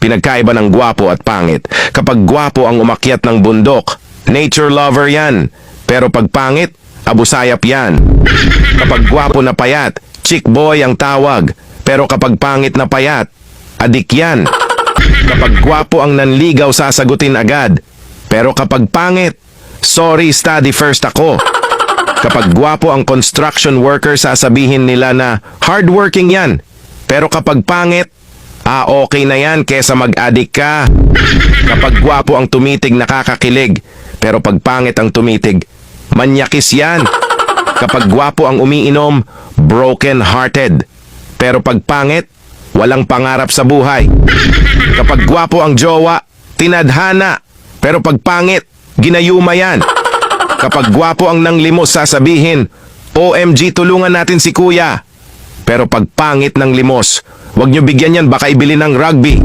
Pinagkaiba ng gwapo at pangit. Kapag gwapo ang umakyat ng bundok, nature lover yan. Pero pag pangit, abusayap yan. Kapag gwapo na payat, chick boy ang tawag. Pero kapag pangit na payat, adik yan. Kapag gwapo ang nanligaw, sasagutin agad. Pero kapag pangit, sorry, study first ako. Kapag gwapo ang construction worker, sasabihin nila na hardworking yan. Pero kapag pangit, okay na yan kesa mag-addict ka. Kapag gwapo ang tumitig, nakakakilig. Pero pag pangit ang tumitig, manyakis yan. Kapag gwapo ang umiinom, broken-hearted. Pero pag pangit, walang pangarap sa buhay. Kapag gwapo ang jowa, tinadhana. Pero pag pangit, ginayuma yan. Kapag gwapo ang nanglimos, sasabihin, OMG, tulungan natin si kuya. Pero pag pangit ng limos, wag nyo bigyan yan, baka ibili ng rugby.